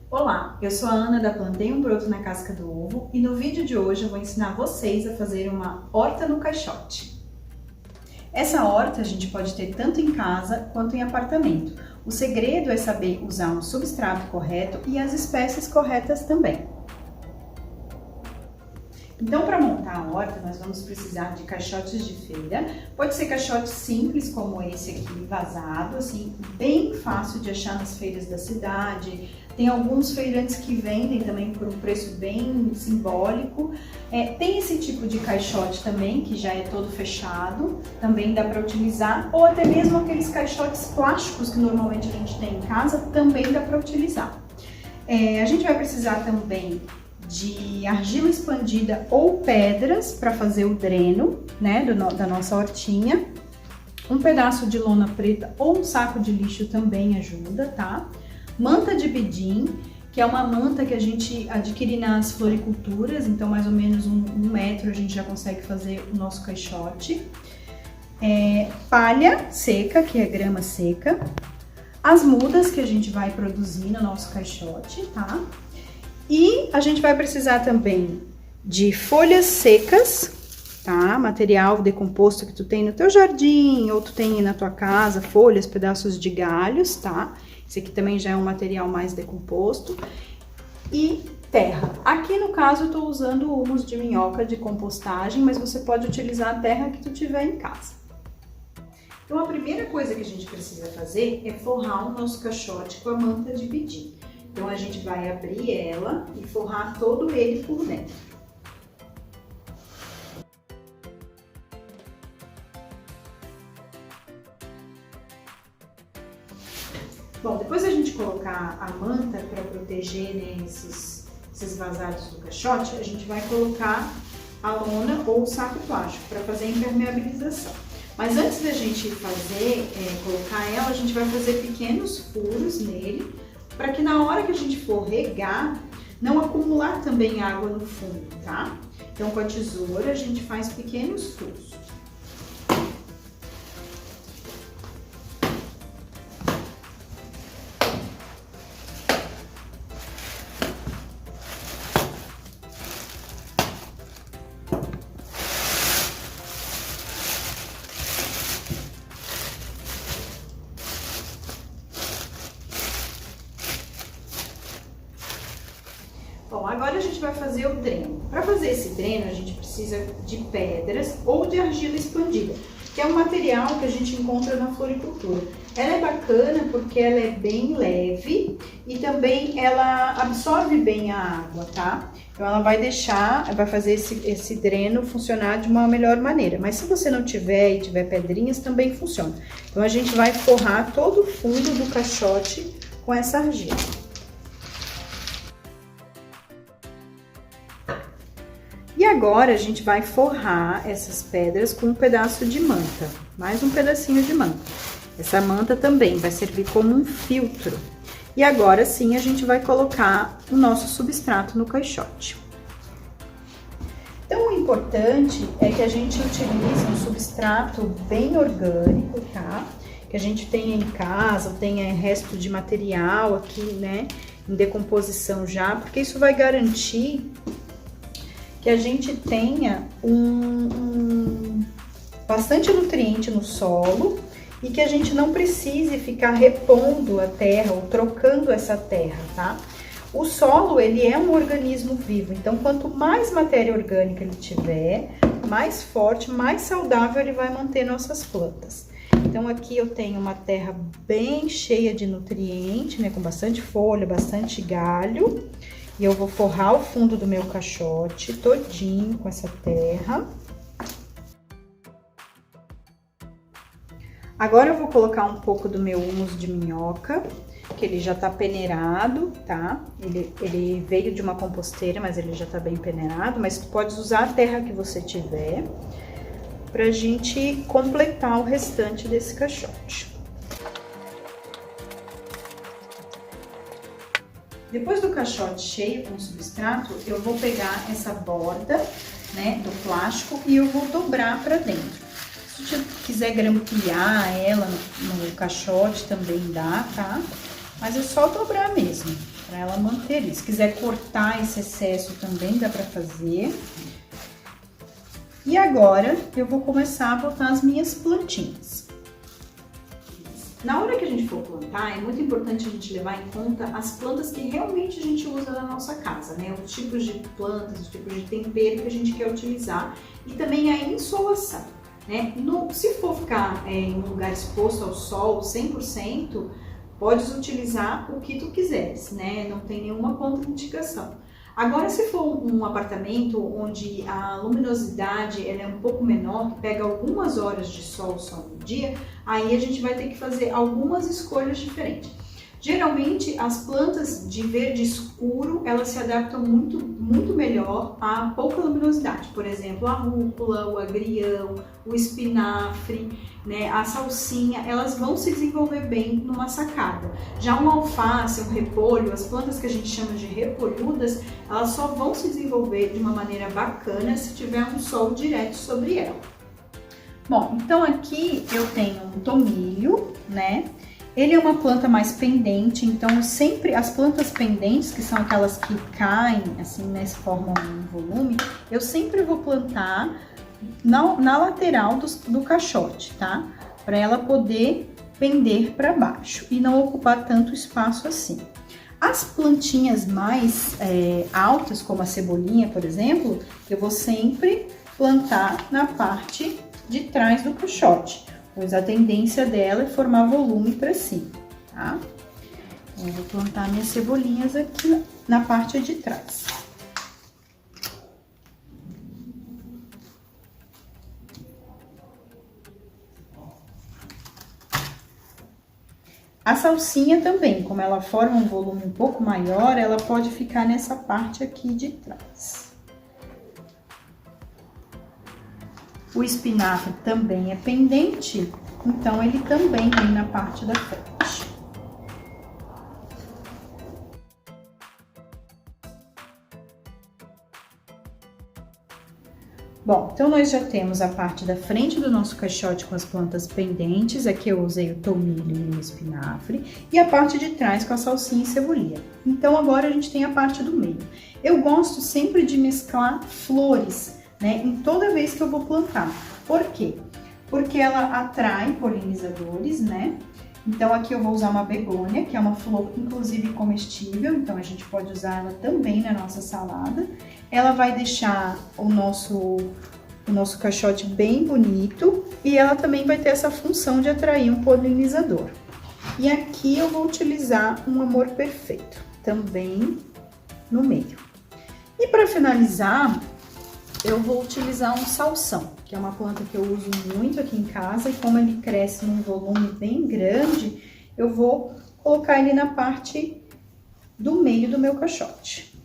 Olá, eu sou a Ana da Plantei um Broto na Casca do Ovo e no vídeo de hoje eu vou ensinar vocês a fazer uma horta no caixote. Essa horta a gente pode ter tanto em casa quanto em apartamento. O segredo é saber usar um substrato correto e as espécies corretas também. Então, para montar a horta, nós vamos precisar de caixotes de feira. Pode ser caixote simples, como esse aqui, vazado, assim, bem fácil de achar nas feiras da cidade. Tem alguns feirantes que vendem também por um preço bem simbólico. Tem esse tipo de caixote também, que já é todo fechado, também dá para utilizar. Ou até mesmo aqueles caixotes plásticos que normalmente a gente tem em casa, também dá para utilizar. A gente vai precisar também de argila expandida ou pedras para fazer o dreno, né, da nossa hortinha. Um pedaço de lona preta ou um saco de lixo também ajuda, tá? Manta de bedim, que é uma manta que a gente adquire nas floriculturas, então mais ou menos um metro a gente já consegue fazer o nosso caixote. Palha seca, que é grama seca. As mudas que a gente vai produzir no nosso caixote, tá? E a gente vai precisar também de folhas secas, tá? Material decomposto que tu tem no teu jardim ou tu tem na tua casa, folhas, pedaços de galhos, tá? Esse aqui também já é um material mais decomposto. E terra. Aqui no caso eu tô usando humus de minhoca de compostagem, mas você pode utilizar a terra que tu tiver em casa. Então a primeira coisa que a gente precisa fazer é forrar o nosso caixote com a manta de bedim. Então, a gente vai abrir ela e forrar todo ele por dentro. Bom, depois a gente colocar a manta para proteger, né, esses vazados do caixote, a gente vai colocar a lona ou o saco plástico para fazer a impermeabilização. Mas antes da gente colocar ela, a gente vai fazer pequenos furos nele, para que na hora que a gente for regar, não acumular também água no fundo, tá? Então, com a tesoura, a gente faz pequenos furos. Bom, agora a gente vai fazer o dreno. Para fazer esse dreno, a gente precisa de pedras ou de argila expandida, que é um material que a gente encontra na floricultura. Ela é bacana porque ela é bem leve e também ela absorve bem a água, tá? Então ela vai fazer esse dreno funcionar de uma melhor maneira. Mas se você não tiver e tiver pedrinhas, também funciona. Então a gente vai forrar todo o fundo do caixote com essa argila. E agora a gente vai forrar essas pedras com um pedaço de manta, mais um pedacinho de manta. Essa manta também vai servir como um filtro. E agora sim a gente vai colocar o nosso substrato no caixote. Então o importante é que a gente utilize um substrato bem orgânico, tá? Que a gente tenha em casa, tenha resto de material aqui, né, em decomposição já, porque isso vai garantir que a gente tenha bastante nutriente no solo e que a gente não precise ficar repondo a terra ou trocando essa terra, tá? O solo, ele é um organismo vivo, então quanto mais matéria orgânica ele tiver, mais forte, mais saudável ele vai manter nossas plantas. Então aqui eu tenho uma terra bem cheia de nutriente, né, com bastante folha, bastante galho. E eu vou forrar o fundo do meu caixote todinho com essa terra. Agora eu vou colocar um pouco do meu humus de minhoca, que ele já tá peneirado, tá? Ele veio de uma composteira, mas ele já tá bem peneirado, mas tu pode usar a terra que você tiver pra gente completar o restante desse caixote. Depois do caixote cheio com substrato, eu vou pegar essa borda, né, do plástico e eu vou dobrar para dentro. Se você quiser grampear ela no caixote também dá, tá? Mas é só dobrar mesmo. para ela manter isso. Se quiser cortar esse excesso também dá para fazer. E agora eu vou começar a botar as minhas plantinhas. Na hora que a gente for plantar, é muito importante a gente levar em conta as plantas que realmente a gente usa na nossa casa, né? Os tipos de plantas, os tipos de tempero que a gente quer utilizar e também a insolação, né? Se for ficar em um lugar exposto ao sol 100%, podes utilizar o que tu quiseres, né? Não tem nenhuma contraindicação. Agora, se for um apartamento onde a luminosidade ela é um pouco menor, que pega algumas horas de sol só no dia, aí a gente vai ter que fazer algumas escolhas diferentes. Geralmente, as plantas de verde escuro, elas se adaptam muito melhor a pouca luminosidade. Por exemplo, a rúcula, o agrião, o espinafre, né, a salsinha, elas vão se desenvolver bem numa sacada. Já um alface, um repolho, as plantas que a gente chama de repolhudas, elas só vão se desenvolver de uma maneira bacana se tiver um sol direto sobre ela. Bom, então aqui eu tenho um tomilho, né? Ele é uma planta mais pendente, então sempre as plantas pendentes, que são aquelas que caem, assim, né, formam um volume, eu sempre vou plantar na lateral do caixote, tá? Para ela poder pender para baixo e não ocupar tanto espaço assim. As plantinhas mais altas, como a cebolinha, por exemplo, eu vou sempre plantar na parte de trás do caixote, pois a tendência dela é formar volume para cima, tá? Eu vou plantar minhas cebolinhas aqui na parte de trás. A salsinha também, como ela forma um volume um pouco maior, ela pode ficar nessa parte aqui de trás. O espinafre também é pendente, então ele também vem na parte da frente. Bom, então nós já temos a parte da frente do nosso caixote com as plantas pendentes, aqui eu usei o tomilho e o espinafre, e a parte de trás com a salsinha e cebolinha. Então agora a gente tem a parte do meio. Eu gosto sempre de mesclar flores, né, em toda vez que eu vou plantar. Por quê? Porque ela atrai polinizadores, né? Então aqui eu vou usar uma begônia, que é uma flor inclusive comestível, então a gente pode usar ela também na nossa salada. Ela vai deixar o nosso caixote bem bonito e ela também vai ter essa função de atrair um polinizador. E aqui eu vou utilizar um amor perfeito, também no meio. E para finalizar, eu vou utilizar um salsão, que é uma planta que eu uso muito aqui em casa, e como ele cresce num volume bem grande, eu vou colocar ele na parte do meio do meu caixote.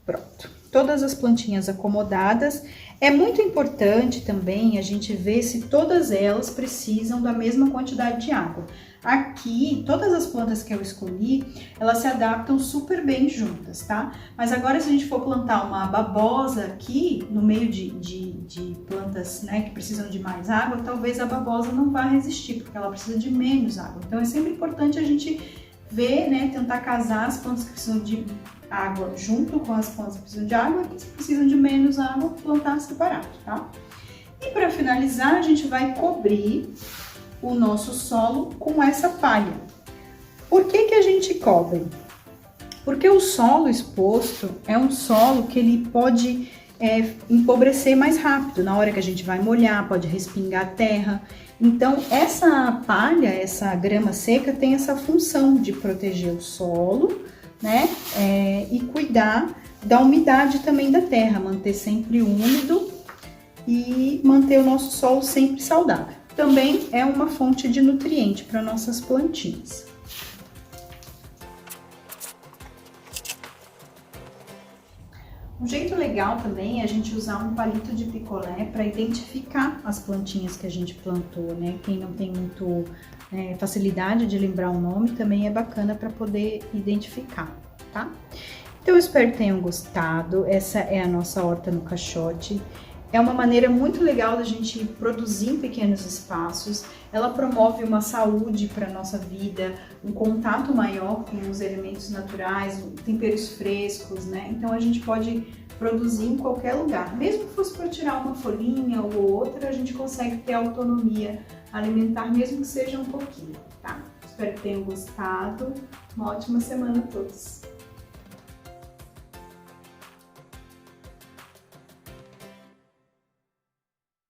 Pronto. Todas as plantinhas acomodadas. É muito importante também a gente ver se todas elas precisam da mesma quantidade de água. Aqui, todas as plantas que eu escolhi, elas se adaptam super bem juntas, tá? Mas agora, se a gente for plantar uma babosa aqui, no meio de plantas, né, que precisam de mais água, talvez a babosa não vá resistir, porque ela precisa de menos água. Então, é sempre importante a gente ver, né, tentar casar as plantas que precisam de água junto com as plantas que precisam de água, e que precisam de menos água, plantar separado, tá? E para finalizar, a gente vai cobrir o nosso solo com essa palha. Por que a gente cobre? Porque o solo exposto é um solo que ele pode empobrecer mais rápido. Na hora que a gente vai molhar, pode respingar a terra. Então, essa palha, essa grama seca, tem essa função de proteger o solo, né? E cuidar da umidade também da terra, manter sempre úmido e manter o nosso solo sempre saudável. Também é uma fonte de nutriente para nossas plantinhas. Um jeito legal também é a gente usar um palito de picolé para identificar as plantinhas que a gente plantou, né? Quem não tem muito facilidade de lembrar o nome, também é bacana para poder identificar, tá? Então, eu espero que tenham gostado. Essa é a nossa horta no caixote. É uma maneira muito legal da gente produzir em pequenos espaços. Ela promove uma saúde para a nossa vida, um contato maior com os elementos naturais, temperos frescos, né? Então a gente pode produzir em qualquer lugar. Mesmo que fosse para tirar uma folhinha ou outra, a gente consegue ter autonomia alimentar, mesmo que seja um pouquinho, tá? Espero que tenham gostado. Uma ótima semana a todos!